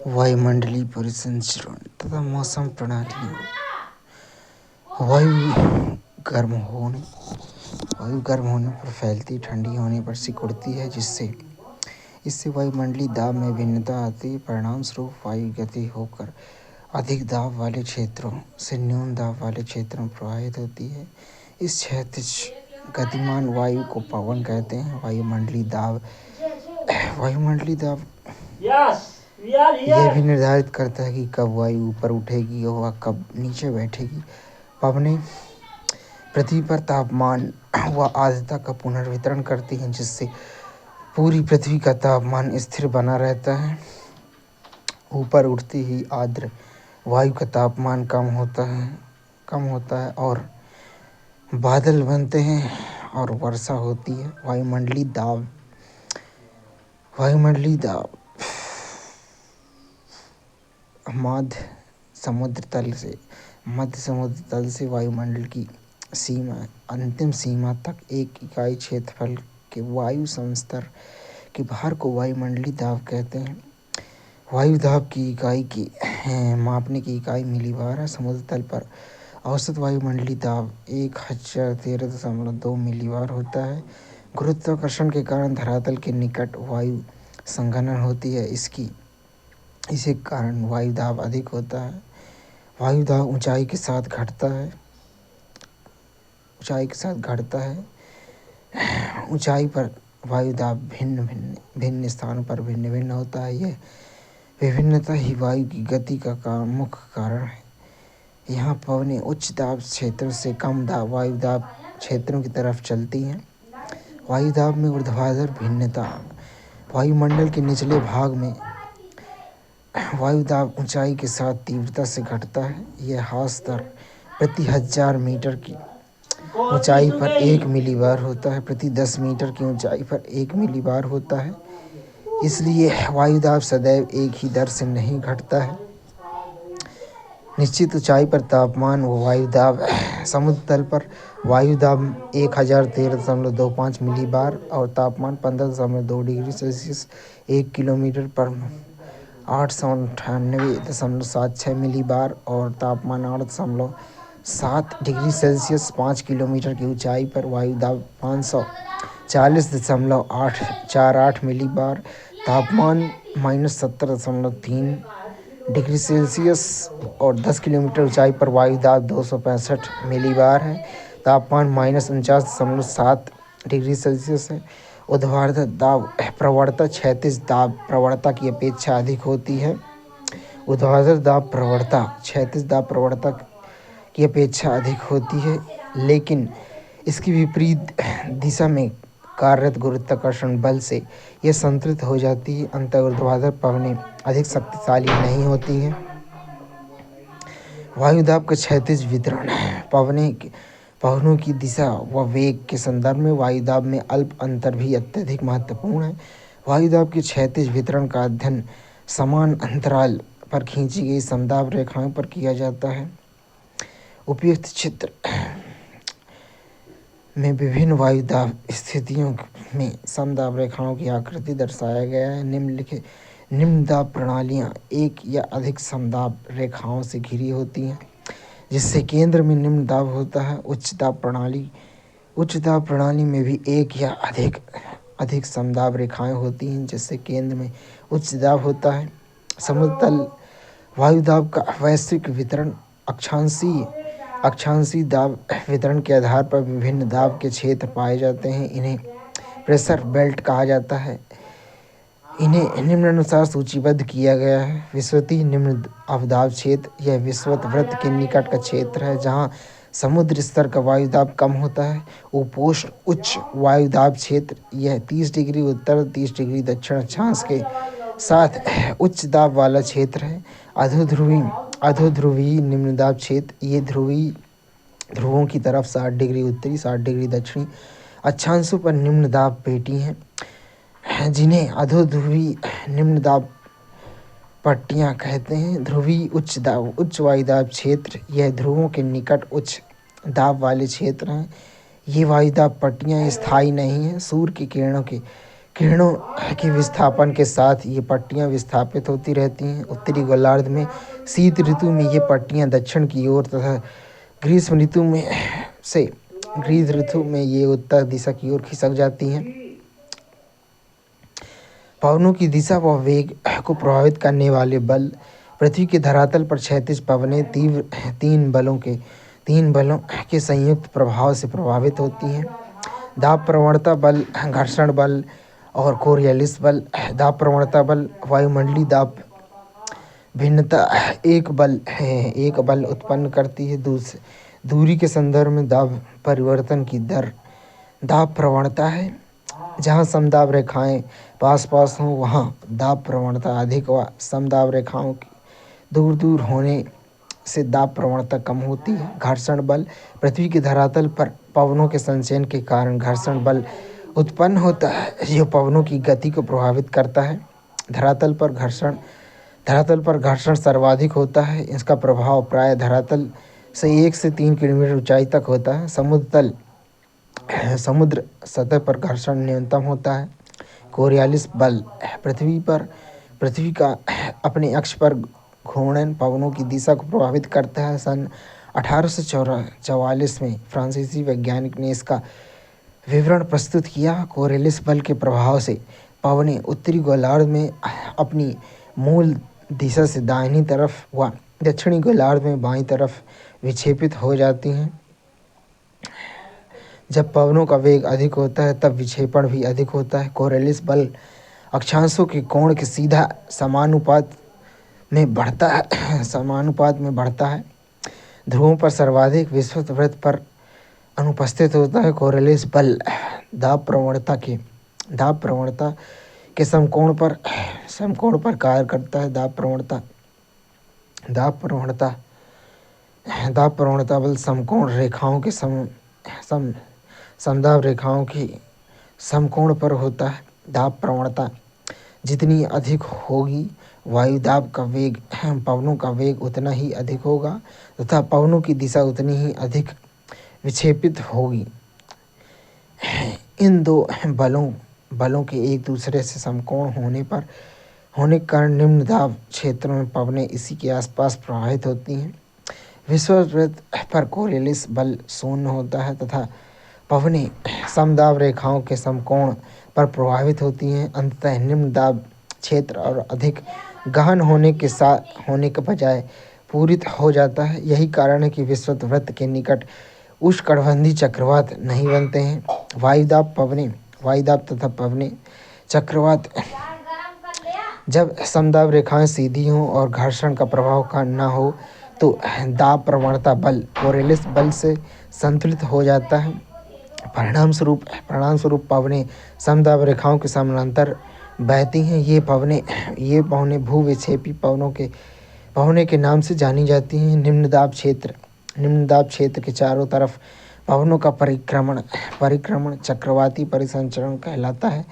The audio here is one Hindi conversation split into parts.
वायुमंडलीय परिसंचरण तथा मौसम प्रणालियों। वायु गर्म होने पर फैलती, ठंडी होने पर सिकुड़ती है, इससे वायुमंडलीय दाब में भिन्नता आती है। परिणाम स्वरूप वायु गति होकर अधिक दाब वाले क्षेत्रों से न्यून दाब वाले क्षेत्रों में प्रवाहित होती है। इस क्षैतिज गतिमान वायु को पवन कहते हैं। वायुमंडलीय दाब यह भी निर्धारित करता है कि कब वायु ऊपर उठेगी और कब नीचे बैठेगी। पवनें पृथ्वी पर तापमान व आर्द्रता का पुनर्वितरण करती हैं, जिससे पूरी पृथ्वी का तापमान स्थिर बना रहता है। ऊपर उठते ही आर्द्र वायु का तापमान कम होता है और बादल बनते हैं और वर्षा होती है। वायुमंडलीय दाब मध्य समुद्र तल से वायुमंडल की अंतिम सीमा तक एक इकाई क्षेत्रफल के वायु समस्तर के भार को वायुमंडलीय दाब कहते हैं। वायु दाब की मापने की इकाई मिलीबार है। समुद्र तल पर औसत वायुमंडलीय दाब 1013.2 मिलीबार होता है। गुरुत्वाकर्षण के कारण धरातल के निकट वायु संघनन होती है। इसी कारण वायु दाब अधिक होता है। वायु दाब ऊंचाई के साथ घटता है। ऊंचाई पर वायु दाब भिन्न स्थानों पर भिन्न होता है। यह विभिन्नता ही वायु की गति का मुख्य कारण है। यहाँ पवनें उच्च दाब क्षेत्रों से कम वायु दाब क्षेत्रों की तरफ चलती हैं। वायु दाब में ऊर्ध्वाधर भिन्नता। वायुमंडल के निचले भाग में वायु दाब ऊंचाई के साथ तीव्रता से घटता है। यह ह्रास दर प्रति 1000 मीटर की ऊंचाई पर 1 मिलीबार होता है। प्रति 10 मीटर की ऊंचाई पर 1 मिलीबार होता है। इसलिए वायु दाब सदैव एक ही दर से नहीं घटता है। निश्चित ऊंचाई पर तापमान व वायु दाब। समुद्र तल पर वायु दाब 1013.25 मिलीबार और तापमान 15.2 डिग्री सेल्सियस 1 किलोमीटर पर 898.76 मिलीबार और तापमान 8.7 डिग्री सेल्सियस 5 किलोमीटर की ऊंचाई पर वायु दाब 540.848 मिलीबार, तापमान -17.3 डिग्री सेल्सियस और 10 किलोमीटर ऊंचाई पर वायु दाब 265 मिलीबार है। तापमान -49.7 डिग्री सेल्सियस है। ऊर्ध्वाधर दाब प्रवणता क्षैतिज दाब प्रवणता की अपेक्षा अधिक होती है। ऊर्ध्वाधर दाब प्रवणता क्षैतिज दाब प्रवणता की अपेक्षा अधिक होती है, लेकिन इसकी विपरीत दिशा में कार्यरत गुरुत्वाकर्षण बल से यह संतुलित हो जाती है। अंततः ऊर्ध्वाधर पवनें अधिक शक्तिशाली नहीं होती हैं। वायु दाब का क्षैतिज वितरण। पवनों की दिशा व वेग के संदर्भ में वायु दाब में अल्प अंतर भी अत्यधिक महत्वपूर्ण है। वायु दाब के क्षैतिज वितरण का अध्ययन समान अंतराल पर खींची गई समदाब रेखाओं पर किया जाता है। उपयुक्त चित्र में विभिन्न वायु दाब स्थितियों में समदाब रेखाओं की आकृति दर्शाया गया है। निम्न दाब प्रणालियाँ एक या अधिक समदाब रेखाओं से घिरी होती हैं, जिससे केंद्र में निम्न दाब होता है। उच्च दाब प्रणाली में भी एक या अधिक समदाब रेखाएं होती हैं, जिससे केंद्र में उच्च दाब होता है। समुद्र तल वायु दाब का वैश्विक वितरण। अक्षांशीय दाब वितरण के आधार पर विभिन्न दाब के क्षेत्र पाए जाते हैं। इन्हें प्रेशर बेल्ट कहा जाता है। इन्हें निम्नानुसार सूचीबद्ध किया गया है। विषुवतीय निम्न अवदाब क्षेत्र। यह विषुवत वृत्त के निकट का क्षेत्र है, जहाँ समुद्र स्तर का वायु दाब कम होता है। उपोष्ण उच्च वायु दाब क्षेत्र। यह 30 डिग्री उत्तर 30 डिग्री दक्षिण अक्षांश के साथ उच्च दाब वाला क्षेत्र है। अधोध्रुवीय निम्न दाब क्षेत्र। ये ध्रुवों की तरफ 60 डिग्री उत्तरी 60 डिग्री दक्षिणी अक्षांशों पर निम्न दाब पेटी हैं, जिन्हें अधोध्रुवीय निम्न दाब पट्टियाँ कहते हैं। ध्रुवीय उच्च वायु दाब क्षेत्र। यह ध्रुवों के निकट उच्च दाब वाले क्षेत्र हैं। ये वायु दाब पट्टियाँ स्थायी नहीं हैं। सूर्य की किरणों के किरणों के विस्थापन के साथ ये पट्टियाँ विस्थापित होती रहती हैं। उत्तरी गोलार्ध में शीत ऋतु में ये पट्टियाँ दक्षिण की ओर तथा ग्रीष्म ऋतु में से ग्रीष्म ऋतु में ये उत्तर दिशा की ओर खिसक जाती हैं। पवनों की दिशा व वेग को प्रभावित करने वाले बल पृथ्वी के धरातल पर क्षैतिज पवनें तीव्र तीन बलों के संयुक्त प्रभाव से प्रभावित होती हैं। दाब प्रवणता बल, घर्षण बल और कोरियलिस बल। दाब प्रवणता बल वायुमंडलीय दाब भिन्नता एक बल उत्पन्न करती है। दूरी के संदर्भ में दाब परिवर्तन की दर दाब प्रवणता है। जहाँ समदाब रेखाएं पास पास हों वहाँ दाब प्रवणता अधिक व समदाब रेखाओं की दूर दूर होने से दाब प्रवणता कम होती है। घर्षण बल पृथ्वी के धरातल पर पवनों के संचयन के कारण घर्षण बल उत्पन्न होता है जो पवनों की गति को प्रभावित करता है। धरातल पर घर्षण सर्वाधिक होता है। इसका प्रभाव प्राय धरातल से 1 से 3 किलोमीटर ऊंचाई तक होता है। समुद्र सतह पर घर्षण न्यूनतम होता है। कोरियलिस बल पृथ्वी का अपने अक्ष पर घूर्णन पवनों की दिशा को प्रभावित करता है। सन 1844 में फ्रांसीसी वैज्ञानिक ने इसका विवरण प्रस्तुत किया। कोरियलिस बल के प्रभाव से पवनें उत्तरी गोलार्ध में अपनी मूल दिशा से दाहिनी तरफ व दक्षिणी गोलार्ध में बाईं तरफ विक्षेपित हो जाती हैं। जब पवनों का वेग अधिक होता है तब विक्षेपण भी अधिक होता है। कोरियलिस बल अक्षांशों के कोण के सीधा समानुपात में बढ़ता है। ध्रुवों पर सर्वाधिक विषुववृत्त पर अनुपस्थित होता है। कोरियलिस बल दाब प्रवणता के समकोण पर कार्य करता है। दाब प्रवणता बल समकोण रेखाओं के समदाब रेखाओं की समकोण पर होता है। दाब प्रवणता जितनी अधिक होगी वायुदाब का वेग पवनों का वेग उतना ही अधिक होगा तथा पवनों की दिशा उतनी ही अधिक विक्षेपित होगी। इन दो बलों के एक दूसरे से समकोण होने के कारण निम्न दाब क्षेत्रों में पवनें इसी के आसपास प्रवाहित होती हैं। विषुववृत्त पर कोरियलिस बल शून्य होता है तथा पवनें समदाब रेखाओं के समकोण पर प्रभावित होती हैं। अंततः निम्न दाब क्षेत्र और अधिक गहन होने के बजाय पूरित हो जाता है। यही कारण है कि विषुववृत्त के निकट उष्णकटिबंधीय चक्रवात नहीं बनते हैं। वायुदाब तथा पवनें चक्रवात जब समदाब रेखाएं सीधी हों और घर्षण का प्रभाव का न हो तो दाब प्रवणता बल कोरियलिस बल से संतुलित हो जाता है। परिणाम स्वरूप पवनें समदाब रेखाओं के समानांतर बहती हैं। ये पवनें भूविक्षेपी पवने के नाम से जानी जाती हैं। निम्न दाब क्षेत्र के चारों तरफ पवनों का परिक्रमण चक्रवाती परिसंचरण कहलाता है।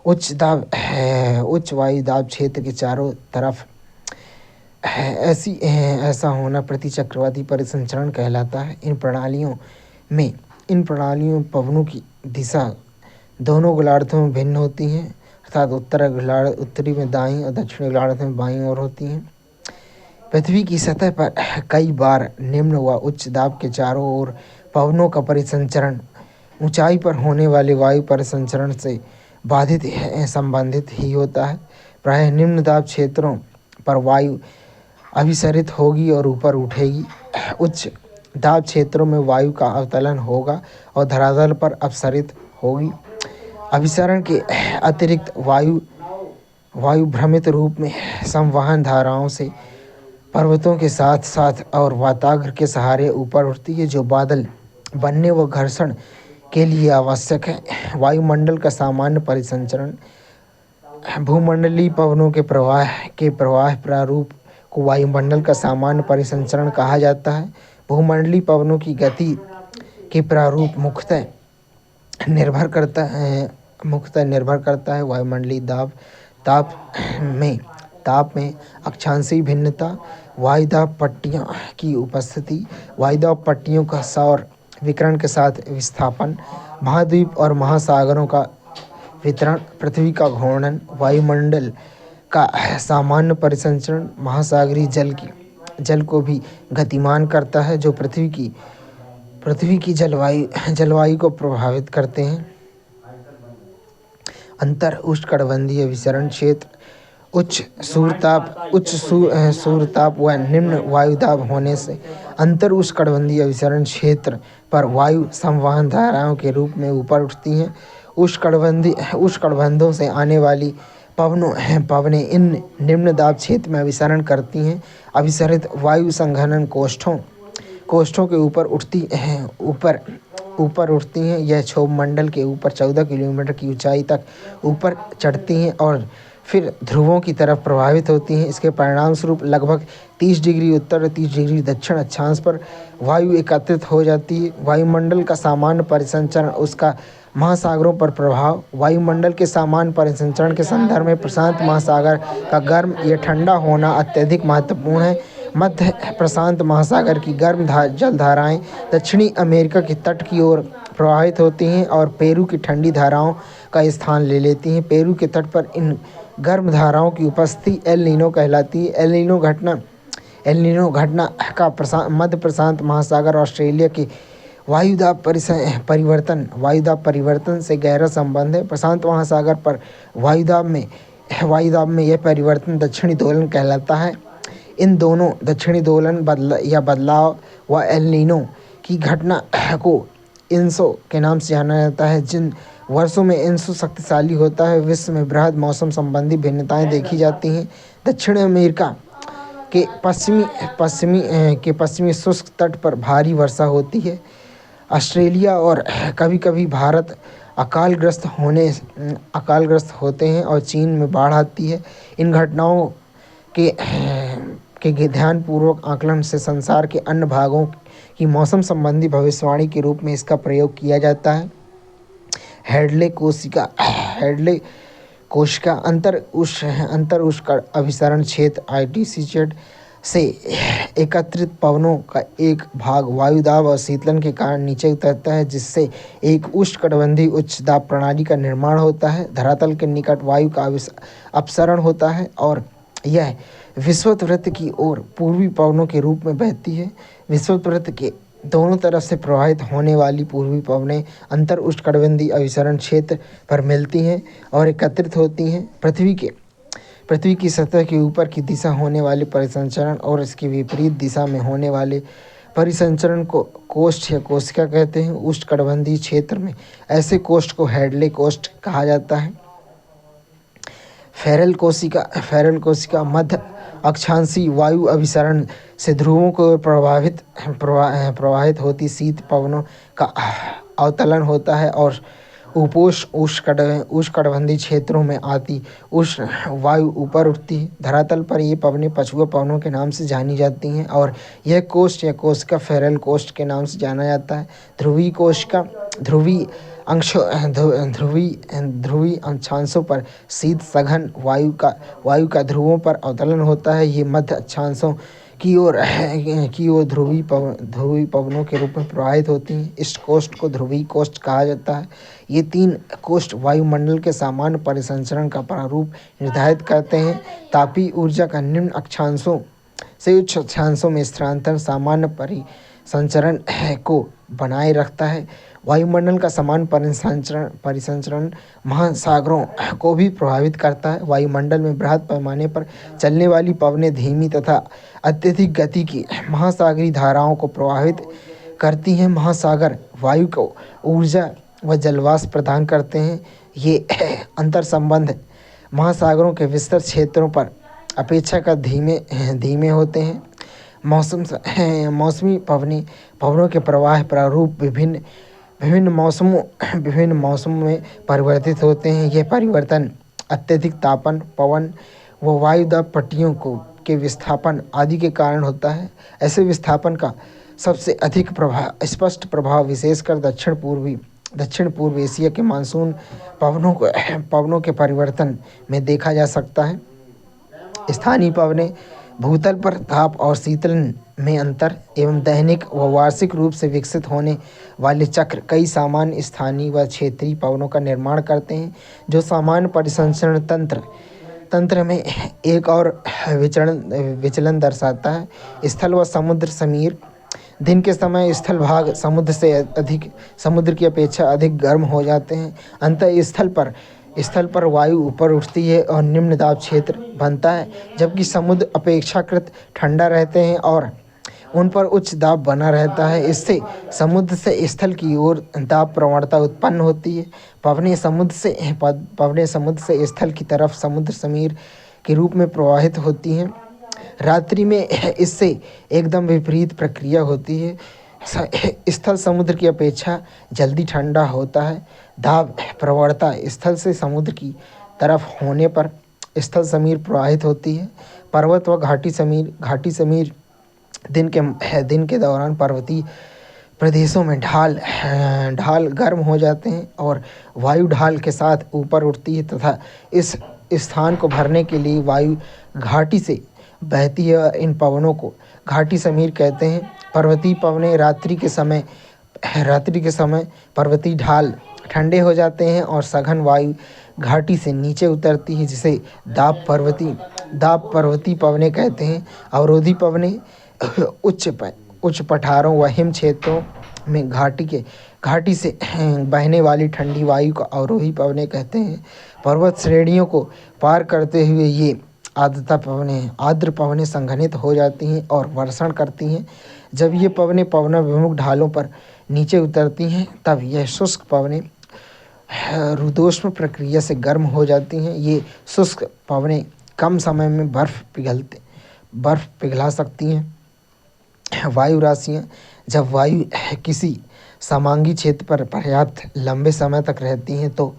उच्च वायु दाब क्षेत्र के चारों तरफ ऐसा होना प्रतिचक्रवाती परिसंचरण कहलाता है। इन प्रणालियों में पवनों की दिशा दोनों गोलार्धों में भिन्न होती हैं अर्थात उत्तरी में दाईं और दक्षिणी गोलार्ध में बाईं ओर होती हैं। पृथ्वी की सतह पर कई बार निम्न व उच्च दाब के चारों ओर पवनों का परिसंचरण ऊंचाई पर होने वाले वायु परिसंचरण से संबंधित ही होता है। प्रायः निम्न दाब क्षेत्रों पर वायु अभिसरित होगी और ऊपर उठेगी। उच्च दाब क्षेत्रों में वायु का अवतलन होगा और धरातल पर अपसरित होगी। अभिसरण के अतिरिक्त वायु भ्रमित रूप में संवहन धाराओं से पर्वतों के साथ साथ और वाताग्र के सहारे ऊपर उठती है जो बादल बनने व घर्षण के लिए आवश्यक है। वायुमंडल का सामान्य परिसंचरण भूमंडलीय पवनों के प्रवाह प्रारूप को वायुमंडल का सामान्य परिसंचरण कहा जाता है। भूमंडलीय पवनों की गति के प्रारूप मुख्यतः निर्भर करता है वायुमंडलीय ताप में अक्षांशीय भिन्नता, वायुदाब पट्टियों की उपस्थिति, वायुदाब पट्टियों का सौर विकिरण के साथ विस्थापन, महाद्वीप और महासागरों का वितरण, पृथ्वी का घूर्णन, वायुमंडल का सामान्य परिसंचरण महासागरीय जल को भी गतिमान करता है, जो पृथ्वी की जलवायु को प्रभावित करते हैं। अंतर उष्णकटिबंधीय विसरण क्षेत्र उच्च सूर्यताप व निम्न वायुदाब होने से अंतर उष्णकटिबंधीय विसरण क्षेत्र पर वायु संवहन धाराओं के रूप में ऊपर उठती हैं। उष्णकटिबंधों से आने वाली पवनें इन निम्न दाब क्षेत्र में अभिसरण करती हैं। अभिसरित वायु संघनन कोष्ठों के ऊपर उठती हैं। यह क्षोभ मंडल के ऊपर 14 किलोमीटर की ऊंचाई तक ऊपर चढ़ती हैं और फिर ध्रुवों की तरफ प्रवाहित होती हैं। इसके परिणाम स्वरूप लगभग 30 डिग्री उत्तर और 30 डिग्री दक्षिण अक्षांश पर वायु एकत्रित हो जाती है। वायुमंडल का सामान्य परिसंचरण, उसका महासागरों पर प्रभाव। वायुमंडल के सामान्य परिसंचरण के संदर्भ में प्रशांत महासागर का गर्म या ठंडा होना अत्यधिक महत्वपूर्ण है। मध्य प्रशांत महासागर की गर्म जलधाराएं दक्षिणी अमेरिका के तट की ओर प्रवाहित होती हैं और पेरू की ठंडी धाराओं का स्थान ले लेती हैं। पेरू के तट पर इन गर्म धाराओं की उपस्थिति एल नीनो कहलाती है। एल नीनो घटना का मध्य प्रशांत महासागर ऑस्ट्रेलिया के वायुदाब परिवर्तन से गहरा संबंध है। प्रशांत महासागर पर वायुदाब में यह परिवर्तन दक्षिणी दोलन कहलाता है। इन दोनों दक्षिणी दोलन बदलाव व एल नीनो की घटना को इंसो के नाम से जाना जाता है। जिन वर्षों में इंसो शक्तिशाली होता है, विश्व में बृहद मौसम संबंधी भिन्नताएं देखी जाती हैं। दक्षिण अमेरिका के पश्चिमी शुष्क तट पर भारी वर्षा होती है। ऑस्ट्रेलिया और कभी-कभी भारत अकालग्रस्त होते हैं और चीन में बाढ़ आती है। इन घटनाओं के ध्यानपूर्वक आकलन से संसार के अन्य भागों की मौसम संबंधी भविष्यवाणी के रूप में इसका प्रयोग किया जाता है। हैडले कोशिका अंतर उष्ण अभिसरण क्षेत्र ITCZ से एकत्रित पवनों का एक भाग वायुदाब और शीतलन के कारण नीचे उतरता है, जिससे एक उष्णकटिबंधीय उच्च दाब प्रणाली का निर्माण होता है। धरातल के निकट वायु का अपसरण होता है और यह विषुवत वृत्त की ओर पूर्वी पवनों के रूप में बहती है। विषुवत वृत्त के दोनों तरफ से प्रवाहित होने वाली पूर्वी पवनें अंतर उष्णकटिबंधीय अभिसरण क्षेत्र पर मिलती हैं और एकत्रित होती हैं। पृथ्वी की सतह के ऊपर की दिशा होने वाले परिसंचरण और इसकी विपरीत दिशा में होने वाले परिसंचरण को कोष्ठ या कोशिका कहते हैं। उष्णकटिबंधीय क्षेत्र में ऐसे कोष्ठ को हैडले कोष्ठ कहा जाता है। फेरल कोशिका मध्य अक्षांशीय वायु अभिसरण से ध्रुवों को प्रवाहित होती शीत पवनों का अवतलन होता है और उष्णकटिबंधीय क्षेत्रों में आती उष्ण वायु ऊपर उठती है। धरातल पर ये पवनें पछुआ पवनों के नाम से जानी जाती हैं और यह कोष्ठ या कोशिका फेरल कोष्ठ के नाम से जाना जाता है। ध्रुवीय कोशिका ध्रुवीय अक्षांशों पर शीत सघन वायु का ध्रुवों पर अवतलन होता है। ये मध्य अक्षांशों की ओर ध्रुवीय पवनों के रूप में प्रवाहित होती हैं। इस कोष्ठ को ध्रुवीय कोष्ठ कहा जाता है। ये तीन कोष्ठ वायुमंडल के सामान्य परिसंचरण का प्रारूप निर्धारित करते हैं। तापीय ऊर्जा का निम्न अक्षांशों से उच्च अक्षांशों में स्थानांतरण सामान्य परिसंचरण को बनाए रखता है। वायुमंडल का समान परिसंचरण महासागरों को भी प्रभावित करता है। वायुमंडल में बृहद पैमाने पर चलने वाली पवनें धीमी तथा अत्यधिक गति की महासागरीय धाराओं को प्रभावित करती हैं। महासागर वायु को ऊर्जा व जलवाष्प प्रदान करते हैं। ये अंतर संबंध महासागरों के विस्तर क्षेत्रों पर अपेक्षाकृत धीमे होते हैं। मौसमी पवनों के प्रवाह प्रारूप विभिन्न मौसमों में परिवर्तित होते हैं। यह परिवर्तन अत्यधिक तापन, पवन व वायुदाब पट्टियों के विस्थापन आदि के कारण होता है। ऐसे विस्थापन का सबसे अधिक स्पष्ट प्रभाव विशेषकर दक्षिण पूर्व एशिया के मानसून पवनों के परिवर्तन में देखा जा सकता है। स्थानीय भूतल पर ताप और शीतलन में अंतर एवं दैनिक व वार्षिक रूप से विकसित होने वाले चक्र कई सामान्य स्थानीय व क्षेत्रीय पवनों का निर्माण करते हैं, जो सामान्य परिसंचरण तंत्र में एक और विचलन दर्शाता है। स्थल व समुद्र समीर दिन के समय स्थल भाग समुद्र की अपेक्षा अधिक गर्म हो जाते हैं। अंतः स्थल पर वायु ऊपर उठती है और निम्न दाब क्षेत्र बनता है, जबकि समुद्र अपेक्षाकृत ठंडा रहते हैं और उन पर उच्च दाब बना रहता है। इससे समुद्र से स्थल की ओर दाब प्रवणता उत्पन्न होती है। पवनें समुद्र से स्थल की तरफ समुद्र समीर के रूप में प्रवाहित होती हैं। रात्रि में इससे एकदम विपरीत प्रक्रिया होती है। स्थल समुद्र की अपेक्षा जल्दी ठंडा होता है। दाब प्रवणता स्थल से समुद्र की तरफ होने पर स्थल समीर प्रवाहित होती है। पर्वत व घाटी समीर दिन के दौरान पर्वतीय प्रदेशों में ढाल गर्म हो जाते हैं और वायु ढाल के साथ ऊपर उठती है तथा इस स्थान को भरने के लिए वायु घाटी से बहती है। इन पवनों को घाटी समीर कहते हैं। पर्वतीय पवनें रात्रि के समय पर्वतीय ढाल ठंडे हो जाते हैं और सघन वायु घाटी से नीचे उतरती है, जिसे दाब पर्वतीय पवनें कहते हैं। अवरोधी पवनें उच्च पठारों व हिम क्षेत्रों में घाटी से बहने वाली ठंडी वायु को अवरोही पवनें कहते हैं। पर्वत श्रेणियों को पार करते हुए ये आर्द्र पवनें संघनित हो जाती हैं और वर्षण करती हैं। जब ये पवनें पवनाभिमुख ढालों पर नीचे उतरती हैं, तब यह शुष्क पवनें रुद्धोष्म प्रक्रिया से गर्म हो जाती हैं। ये शुष्क पवनें कम समय में बर्फ पिघला सकती हैं। वायु राशियाँ जब वायु किसी समांगी क्षेत्र पर पर्याप्त लंबे समय तक रहती हैं तो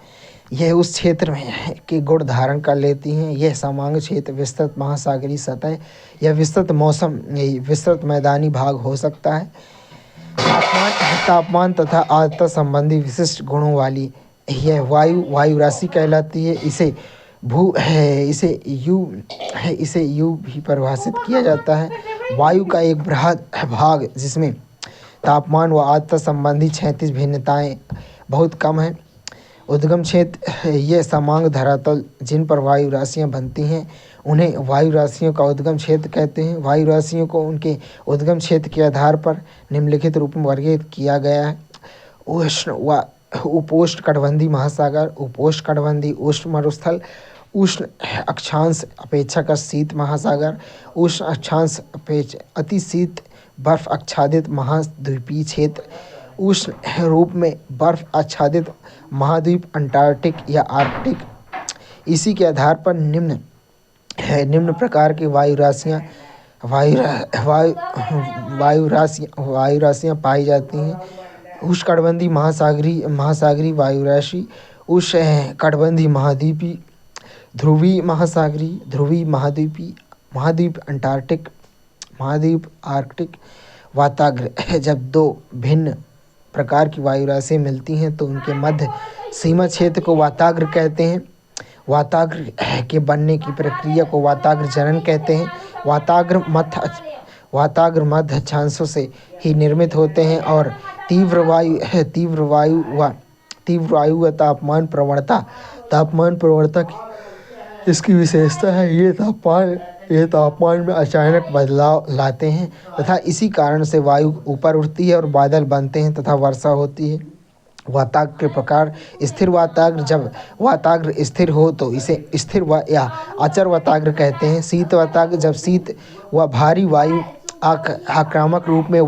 यह उस क्षेत्र में के गुण धारण कर लेती हैं। यह समांग क्षेत्र विस्तृत महासागरीय सतह या विस्तृत मैदानी भाग हो सकता है। तापमान तथा आर्द्रता संबंधी विशिष्ट गुणों वाली यह वायु राशि कहलाती है। इसे यू भी परिभाषित किया जाता है। वायु का एक बृहद भाग जिसमें तापमान व आर्द्रता संबंधी 36 भिन्नताएं बहुत कम हैं। उद्गम क्षेत्र ये समांग धरातल जिन पर वायु राशियाँ बनती हैं उन्हें वायु राशियों का उद्गम क्षेत्र कहते हैं। वायु राशियों को उनके उद्गम क्षेत्र के आधार पर निम्नलिखित रूप में वर्गीकृत किया गया है। उष्ण व उपोष्णकटिबंधीय महासागर, उपोष्णकटिबंधीय उष्ण मरुस्थल, उष्ण अक्षांश अपेक्षाकृत शीत महासागर, उष्ण अक्षांश अति शीत बर्फ आच्छादित महाद्वीपीय क्षेत्र, उष्ण रूप में बर्फ आच्छादित महाद्वीप अंटार्कटिक या आर्कटिक। इसी के आधार पर निम्न प्रकार की वायु राशियाँ पाई जाती हैं। उष्णकटिबंधीय महासागरीय वायु राशि, उष्णकटिबंधीय महाद्वीपीय, ध्रुवीय महासागरीय, ध्रुवीय महाद्वीपीय, महाद्वीप अंटार्कटिक, महाद्वीप आर्कटिक, वाताग्र। जब दो भिन्न प्रकार की वायु राशियाँ मिलती हैं तो उनके मध्य सीमा क्षेत्र को वाताग्र कहते हैं। वाताग्र के बनने की प्रक्रिया को वाताग्र जनन कहते हैं। वाताग्र मध्य अक्षांशों से ही निर्मित होते हैं और तीव्र वायु व तापमान प्रवणता की इसकी विशेषता है। ये तापमान में अचानक बदलाव लाते हैं तथा इसी कारण से वायु ऊपर उठती है और बादल बनते हैं तथा वर्षा होती है। वाताग्र के प्रकार, स्थिर वाताग्र। जब वाताग्र स्थिर हो तो इसे स्थिर या अचर वाताग्र कहते हैं। शीत वाताग्र, जब शीत व भारी वायु आक्रामक रूप में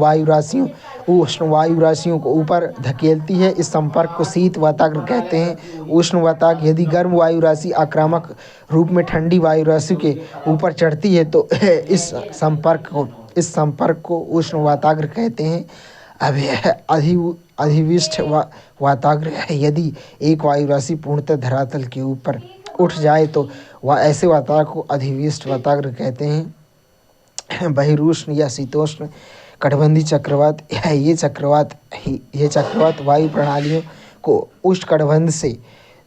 उष्ण वायु राशियों को ऊपर धकेलती है, इस संपर्क को शीत वाताग्र कहते हैं। उष्ण वाताग्र, यदि गर्म वायु राशि आक्रामक रूप में ठंडी वायु राशि के ऊपर चढ़ती है तो इस संपर्क को उष्ण वाताग्र कहते हैं। अब अधिविष्ट वाताग्र, यदि एक वायु राशि पूर्णतः धरातल के ऊपर उठ जाए तो वह ऐसे वाताग्र को अधिविष्ट वाताग्र कहते हैं। बहिरुष्ण या शीतोष्ण कटिबंधीय चक्रवात, ये चक्रवात वायु प्रणालियों को उष्णकटिबंध से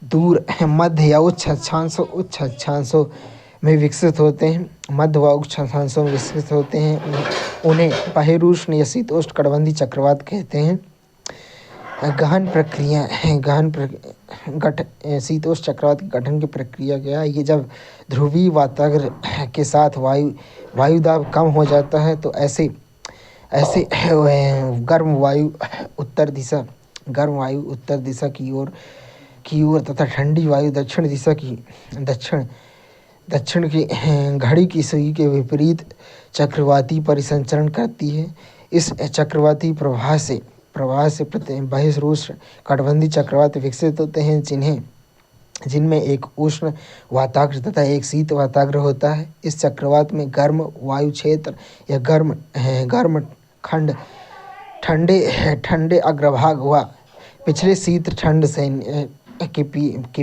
दूर मध्य या उच्च अक्षांशों में विकसित होते हैं, मध्य व अक्षांशों में विकसित होते हैं। उन्हें बहिरुष्ण या शीतोष्ण कटिबंधीय चक्रवात कहते हैं। शीतोष्ण चक्रवात के गठन की प्रक्रिया क्या है? ये जब ध्रुवीय वातावरण के साथ वायुदाब कम हो जाता है तो ऐसे गर्म वायु उत्तर दिशा की ओर तथा ठंडी वायु दक्षिण की घड़ी की सुई के विपरीत चक्रवाती परिसंचरण करती है। इस चक्रवाती प्रवाह से बहिरुष्ण कटिबंधीय चक्रवात विकसित होते हैं, जिनमें एक उष्ण वाताग्र तथा एक शीत वाताग्र होता है। इस चक्रवात में गर्म वायु क्षेत्र या गर्म खंड ठंडे अग्रभाग व पिछले शीत खंड से के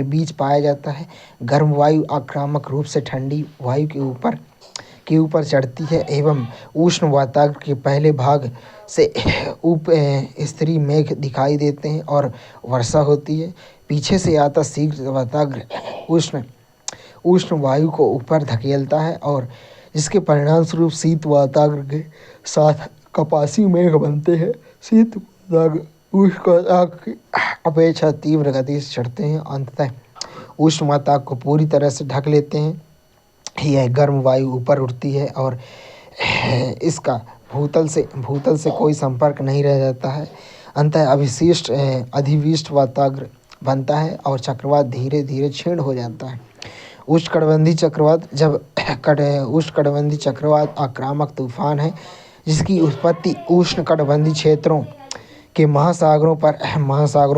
बीच पाया जाता है। गर्म वायु आक्रामक रूप से ठंडी वायु के ऊपर चढ़ती है एवं उष्ण वाताग्र के पहले भाग से स्तरीय मेघ दिखाई देते हैं और वर्षा होती है। पीछे से आता शीघ्र वाताग्र उष्ण वायु को ऊपर धकेलता है और जिसके परिणाम स्वरूप शीत वाताग्र के साथ कपासी मेघ बनते हैं। शीत वाताग्र उष्ण वाताग्र की अपेक्षा तीव्र गति से चढ़ते हैं, अंततः उष्ण वाताग्र को पूरी तरह से ढक लेते हैं। यह गर्म वायु ऊपर उठती है और इसका भूतल से कोई संपर्क नहीं रह जाता है। अंततः अधिविष्ट वाताग्र बनता है और चक्रवात धीरे धीरे क्षीण हो जाता है। उष्णकटिबंधीय चक्रवात आक्रामक तूफान है जिसकी उत्पत्ति उष्णकटिबंधीय क्षेत्रों के महासागरों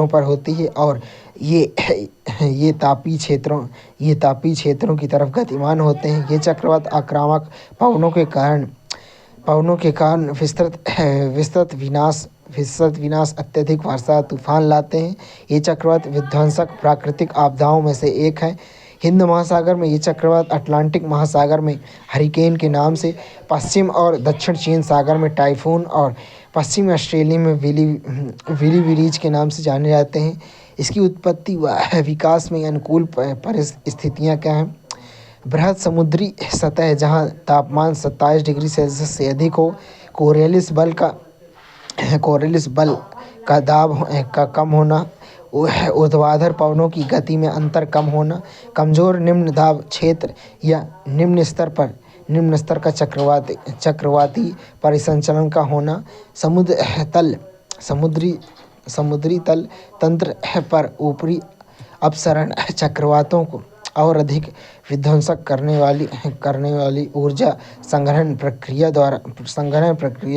पर होती है और ये तापीय क्षेत्रों की तरफ गतिमान होते हैं। ये चक्रवात आक्रामक पवनों के कारण विस्तृत विनाश अत्यधिक वर्षा तूफान लाते हैं। ये चक्रवात विध्वंसक प्राकृतिक आपदाओं में से एक है। हिंद महासागर में ये चक्रवात, अटलांटिक महासागर में हरिकेन के नाम से, पश्चिम और दक्षिण चीन सागर में टाइफून और पश्चिमी ऑस्ट्रेलिया में विली विलीज के नाम से जाने जाते हैं। इसकी उत्पत्ति व विकास में अनुकूल परिस्थितियाँ क्या हैं? बृहद समुद्री सतह जहाँ तापमान 27 डिग्री सेल्सियस से अधिक हो, कोरियलिस बल का दाब का कम होना, ऊर्ध्वाधर पवनों की गति में अंतर कम होना, कमजोर निम्न दाब क्षेत्र या निम्न स्तर का चक्रवाती परिसंचरण का होना, समुद्री तल तंत्र पर ऊपरी अपसरण चक्रवातों को और अधिक विध्वंसक करने वाली ऊर्जा संग्रहण प्रक्रिया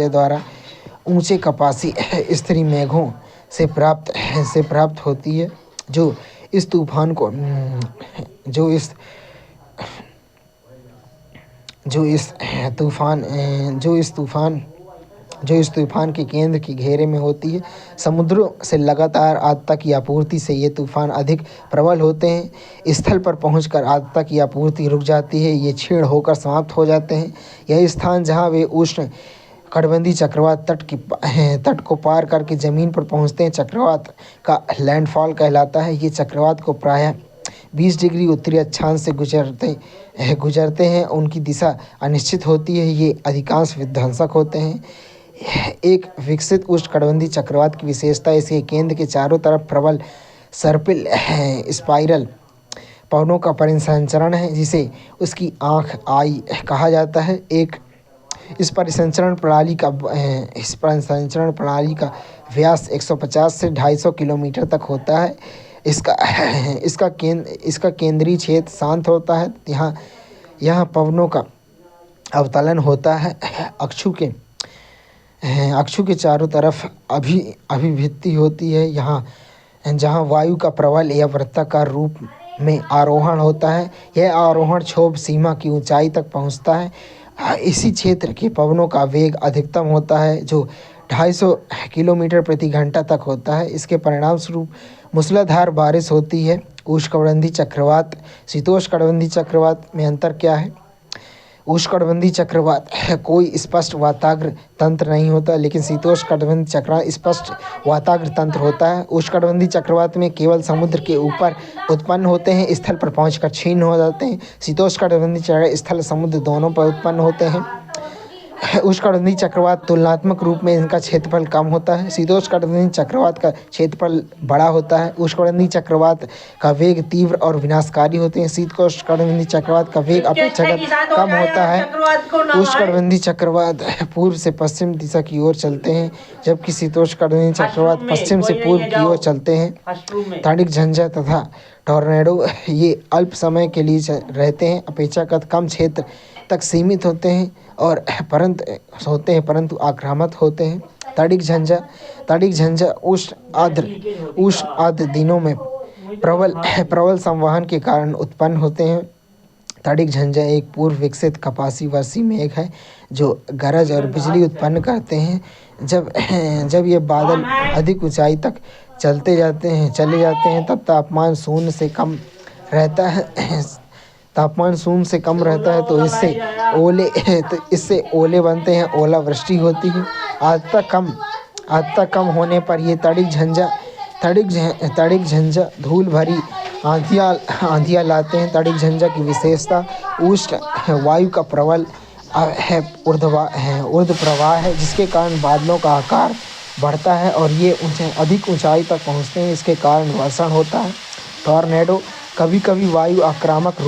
द्वारा ऊंचे कपासी स्तरीय मेघों से प्राप्त होती है, जो इस तूफान के केंद्र के घेरे में होती है। समुद्रों से लगातार आर्द्रता की आपूर्ति से ये तूफान अधिक प्रबल होते हैं। स्थल पर पहुंचकर आर्द्रता की आपूर्ति रुक जाती है, ये क्षीण होकर समाप्त हो जाते हैं। यह स्थान जहां वे उष्ण कटिबंधीय चक्रवात तट को पार करके जमीन पर पहुंचते हैं, चक्रवात का लैंडफॉल कहलाता है। ये चक्रवात को प्रायः 20 डिग्री उत्तरी अक्षांश से गुजरते हैं। उनकी दिशा अनिश्चित होती है, ये अधिकांश विध्वंसक होते हैं। एक विकसित उष्णकटिबंधीय चक्रवात की विशेषता इसके केंद्र के चारों तरफ प्रबल सर्पिल स्पाइरल पवनों का परिसंचरण है, जिसे उसकी आँख आई कहा जाता है। इस परिसंचरण प्रणाली का व्यास 150 से 250 किलोमीटर तक होता है। इसका केंद्रीय क्षेत्र शांत होता है। यहाँ पवनों का अवतलन होता है। अक्षु के चारों तरफ अभिवृद्धि होती है। जहाँ वायु का प्रबल या वृत्ताकार रूप में आरोहण होता है। यह आरोहण क्षोभ सीमा की ऊंचाई तक पहुँचता है। इसी क्षेत्र के पवनों का वेग अधिकतम होता है, जो 250 किलोमीटर प्रति घंटा तक होता है। इसके परिणाम स्वरूप मूसलाधार बारिश होती है। उष्णकटिबंधीय चक्रवात शीतोष्णकटिबंधीय चक्रवात में अंतर क्या है? उष्णकटिबंधीय चक्रवात कोई स्पष्ट वाताग्र तंत्र नहीं होता, लेकिन शीतोष्णकटिबंधीय चक्रवात स्पष्ट वाताग्र तंत्र होता है। उष्णकटिबंधीय चक्रवात में केवल समुद्र के ऊपर उत्पन्न होते हैं, स्थल पर पहुंचकर क्षीण हो जाते हैं। शीतोष्णकटिबंधीय चक्रवात स्थल समुद्र दोनों पर उत्पन्न होते हैं। उष्णकटिबंधीय चक्रवात तुलनात्मक रूप में इनका क्षेत्रफल कम होता है। शीतोष्णकटिबंधीय चक्रवात का क्षेत्रफल बड़ा होता है। उष्णकटिबंधीय चक्रवात का वेग तीव्र और विनाशकारी होते हैं। शीतोष्णकटिबंधीय चक्रवात का वेग अपेक्षाकृत कम होता है। उष्णकटिबंधीय चक्रवात पूर्व से पश्चिम दिशा की ओर चलते हैं, जबकि शीतोष्णकटिबंधीय चक्रवात पश्चिम से पूर्व की ओर चलते हैं। तड़िक झंझा तथा टॉर्नेडो ये अल्प समय के लिए रहते हैं, अपेक्षाकृत कम क्षेत्र तक सीमित होते हैं और परंतु आक्रामक होते हैं। तड़िक झंझा उष्ण आर्द्र दिनों में प्रबल संवहन के कारण उत्पन्न होते हैं। तड़िक झंझा एक पूर्व विकसित कपासी वर्षी मेघ है जो गरज और बिजली उत्पन्न करते हैं। जब ये बादल अधिक ऊंचाई तक चले जाते हैं तब तापमान शून्य से कम रहता है तो इससे ओले बनते हैं, ओलावृष्टि होती है। आर्द्रता कम होने पर ये तड़िक झंझा धूल भरी आंधियाँ लाते हैं। तड़िक झंझा की विशेषता उष्ण वायु का प्रबल ऊर्ध्व प्रवाह है, जिसके कारण बादलों का आकार बढ़ता है और ये अधिक ऊंचाई तक पहुंचते हैं। इसके कारण वर्षण होता है। टॉर्नेडो कभी-कभी वायु आक्रामक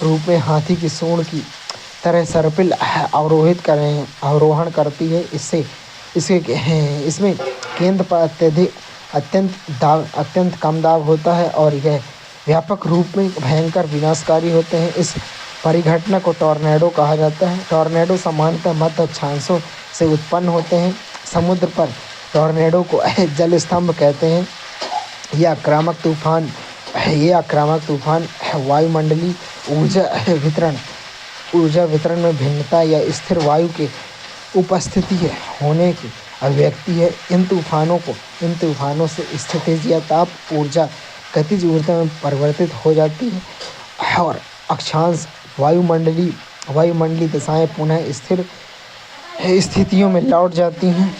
रूप में हाथी की सूंड की तरह सर्पिल अवरोहण करती है। इसमें केंद्र पर अत्यंत कम दाब होता है और यह व्यापक रूप में भयंकर विनाशकारी होते हैं। इस परिघटना को टॉर्नेडो कहा जाता है। टॉर्नेडो सामान्यतः मध्य अक्षांशों से उत्पन्न होते हैं। समुद्र पर टॉर्नेडो को जल स्तंभ कहते हैं। ये आक्रामक तूफान वायुमंडलीय ऊर्जा वितरण में भिन्नता या स्थिर वायु के उपस्थिति होने की अभिव्यक्ति है। इन तूफानों से स्थितिज या ताप ऊर्जा गतिज ऊर्जा में परिवर्तित हो जाती है और अक्षांश वायुमंडलीय दशाएं पुनः स्थिर स्थितियों में लौट जाती हैं।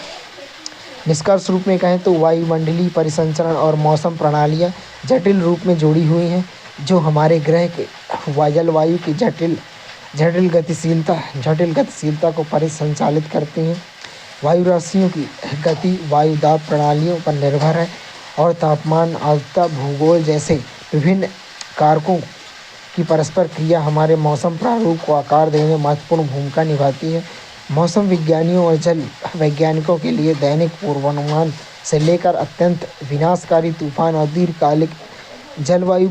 निष्कर्ष रूप में कहें तो वायुमंडलीय परिसंचरण और मौसम प्रणालियाँ जटिल रूप में जुड़ी हुई हैं, जो हमारे ग्रह के जलवायु की जटिल गतिशीलता को परिसंचालित करती हैं। वायु राशियों की गति वायु दाब प्रणालियों पर निर्भर है और तापमान, आर्द्रता, भूगोल जैसे विभिन्न कारकों की परस्पर क्रिया हमारे मौसम प्रारूप को आकार देने में महत्वपूर्ण भूमिका निभाती है। मौसम विज्ञानियों और जल वैज्ञानिकों के लिए दैनिक पूर्वानुमान से लेकर अत्यंत विनाशकारी तूफान और दीर्घकालिक जलवायु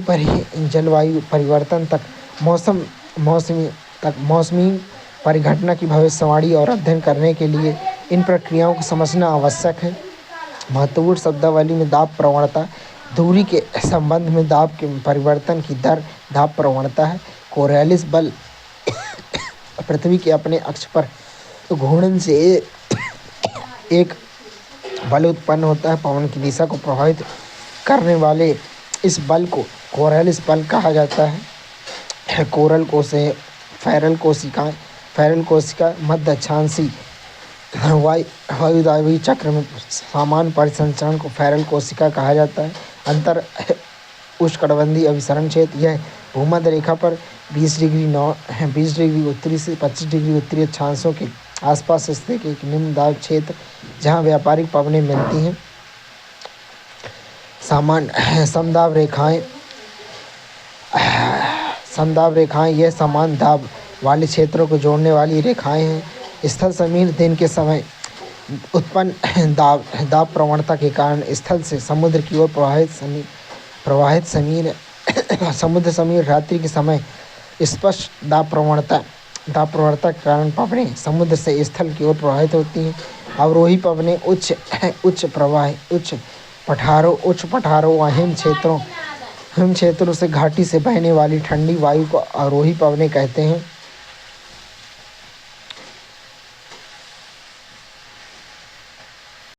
परिवर्तन तक मौसमी परिघटना की भविष्यवाणी और अध्ययन करने के लिए इन प्रक्रियाओं को समझना आवश्यक है। महत्वपूर्ण शब्दावली में दाब प्रवणता, दूरी के संबंध में दाब के परिवर्तन की दर दाब प्रवणता है। कोरियोलिस बल पृथ्वी के अपने अक्ष पर घूर्णन से एक बल उत्पन्न होता है। पवन की दिशा को प्रभावित करने वाले इस बल को कोरियोलिस बल कहा जाता है। फेरल कोशिका मध्य अक्षांशीय वायुदाबीय चक्र में सामान्य परिसंचरण को फेरल कोशिका कहा जाता है। अंतर उष्णकटिबंधीय अभिसरण क्षेत्र यह भूमध्य रेखा पर 20 डिग्री उत्तरी से 25 डिग्री उत्तरी अक्षांशों के आसपास स्थित एक निम्न दाब क्षेत्र जहां व्यापारिक पवनें मिलती हैं। समदाब रेखाएं यह समान दाब वाले क्षेत्रों को जोड़ने वाली रेखाएं हैं। स्थल समीर दिन के समय उत्पन्न दाब प्रवणता के कारण स्थल से समुद्र की ओर प्रवाहित समुद्र समीर रात्रि के समय स्पष्ट दाब प्रवणता के कारण पवनें समुद्र से स्थल की ओर प्रवाहित होती हैं। अवरोही पवनें उच्च पठारों व हिम क्षेत्रों से घाटी से बहने वाली ठंडी वायु को अवरोही पवनें कहते हैं।